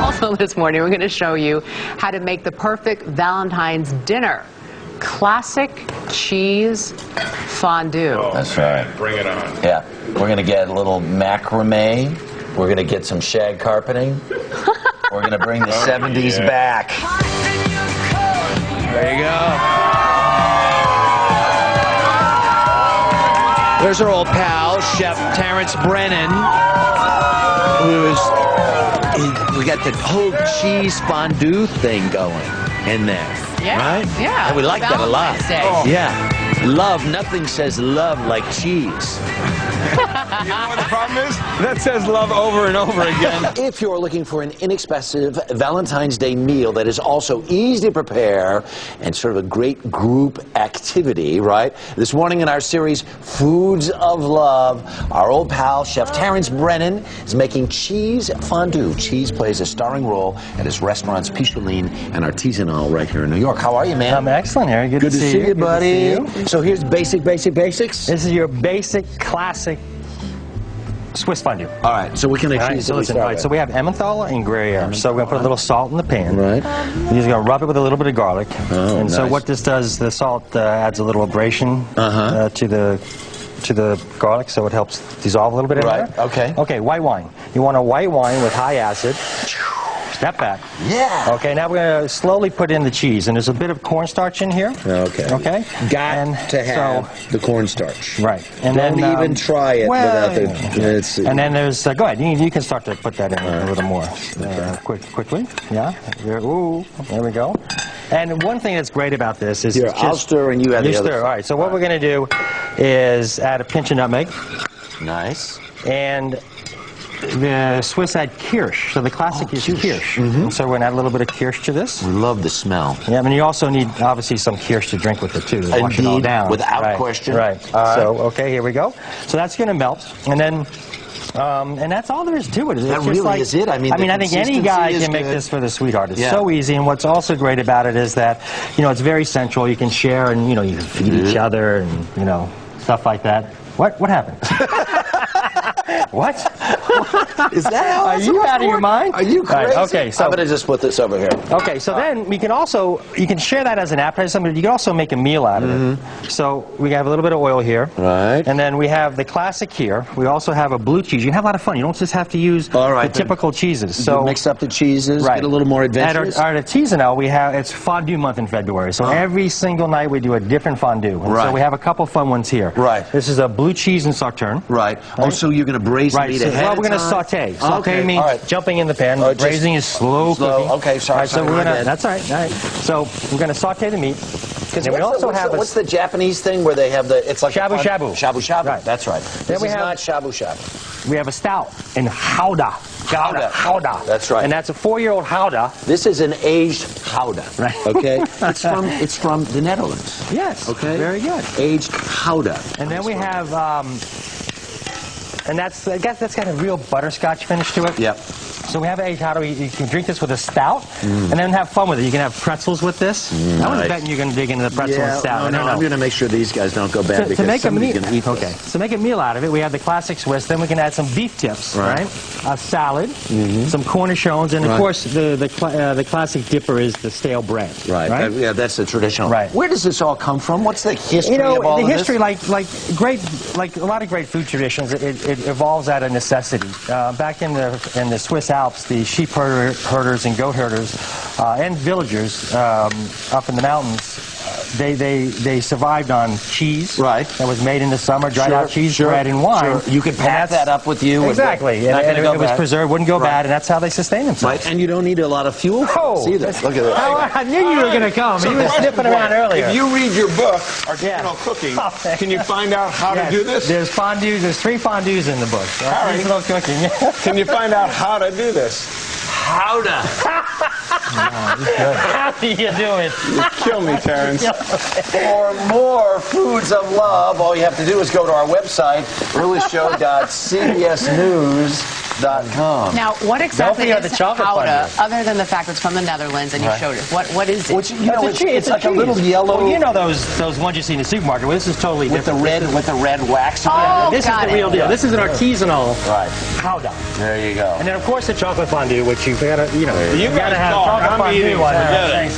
Also this morning, we're going to show you how to make the perfect Valentine's dinner. Classic cheese fondue. Oh, that's right. Bring it on. Yeah. We're going to get a little macrame. We're going to get some shag carpeting. We're going to bring the 70s back. There you go. There's our old pal, Chef Terrance Brennan, we got the whole cheese fondue thing going in there. Yeah. Right? Yeah. And we like that a lot. Oh. Yeah. Love, nothing says love like cheese. You know what the problem is? That says love over and over again. If you're looking for an inexpensive Valentine's Day meal that is also easy to prepare and sort of a great group activity, right? This morning in our series, Foods of Love, our old pal, Chef Terrance Brennan, is making cheese fondue. Cheese plays a starring role at his restaurants Picholine and Artisanal right here in New York. How are you, man? I'm excellent, Harry. Good to see you, buddy. Good to see you. So here's basics. This is your basic, classic Swiss fondue. All right, so what kind of cheese do we start with? So we have Emmentaler and Gruyere. So we're going to put a little salt in the pan. Right. You're just going to rub it with a little bit of garlic. Oh, and so nice. what this does, the salt adds a little abrasion to the garlic, so it helps dissolve a little bit in there. Okay. Okay, white wine. You want a white wine with high acid. Step back. Yeah. Okay, now we're going to slowly put in the cheese, and there's a bit of cornstarch in here. Okay. Okay. Got to have the cornstarch. Right. And Don't then even try it without the... And then there's... go ahead. You can start to put that in a little more. Quickly. Yeah. Ooh. There we go. And one thing that's great about this is... Here, I'll stir and you add the other. Stir. All right. So what we're going to do is add a pinch of nutmeg. Nice. And... the Swiss add kirsch, so the classic is kirsch. So we're going to add a little bit of kirsch to this. We love the smell. Yeah, I mean, you also need, obviously, some kirsch to drink with it, too. To wash it all down. Without question. Right. So, okay, here we go. So that's going to melt. And then, and that's all there is to it. It's that just really like, is it. I mean, I think any guy can make this for the sweetheart. It's so easy. And what's also great about it is that, it's very central. You can share and, you can feed each other and, stuff like that. What happened? What? Is that how Are you out of your mind? Are you crazy? Right, okay, so I'm going to just put this over here. Okay, so then we can also, you can share that as an appetizer, but you can also make a meal out of it. So we have a little bit of oil here. Right. And then we have the classic here. We also have a blue cheese. You can have a lot of fun. You don't just have to use the typical cheeses. So mix up the cheeses, get a little more adventurous. At our artisanal, it's fondue month in February. So every single night we do a different fondue. And so we have a couple fun ones here. Right. This is a blue cheese and sauterne. Right. Oh, so you're going to braise the meat ahead we're going to saute. Saute means jumping in the pan. Braising is slow cooking. Okay, sorry. So we're going to. That's all right. All right. So we're going to saute the meat. Because we also have what's the Japanese thing where they have the? It's like shabu shabu. Shabu shabu. Right. That's right. Then This is not shabu shabu. We have a stout in Gouda. Gouda. That's right. And that's a 4-year-old Gouda. This is an aged Gouda. Right. Okay. It's from the Netherlands. Yes. Okay. Very good. Aged Gouda. And then we have, and that's got a real butterscotch finish to it. Yep. So we have aged Gouda. You can drink this with a stout, and then have fun with it. You can have pretzels with this. I was betting you're going to dig into the pretzel and stout. No, I'm going to make sure these guys don't go bad because somebody's going to eat this. Okay. So make a meal out of it. We have the classic Swiss. Then we can add some beef tips, right? A salad, some cornichons, and of course the classic dipper is the stale bread. Right. Yeah, that's the traditional. Right. Where does this all come from? What's the history of all of this? The history, like a lot of great food traditions, it evolves out of necessity. Back in the Swiss Alps, the sheep herders and goat herders and villagers up in the mountains, they survived on cheese that was made in the summer, dried out cheese, bread, and wine. You could pack that up with you. Exactly. And it was preserved, wouldn't go bad, and that's how they sustained themselves. Right, and you don't need a lot of fuel either. Look at that. I knew you were going to come. He was sniffing around earlier. If you read your book, Artisanal Cooking, can you find out how to do this? There's fondues. There's 3 fondues in the book. Artisanal Cooking. Can you find out how to do this? How to? How do you do it? You kill me, Terrance. For more Foods of Love, all you have to do is go to our website, realshow.cbsnews.com. CBS.com. Now, what exactly forget is the chocolate Gouda, fondue. other than the fact it's from the Netherlands and you Right. showed it? What is it? Which, you know, it's like a cheese. little yellow Well, you know those ones you see in the supermarket. Well, this is totally with the different. red wax. Oh, This is got the real it. deal. This is an artisanal Right. Gouda. There you go. And then, of course, the chocolate fondue, which you've got to, You gotta guys have talk. chocolate I'm fondue eating. on Forget it. Thanks.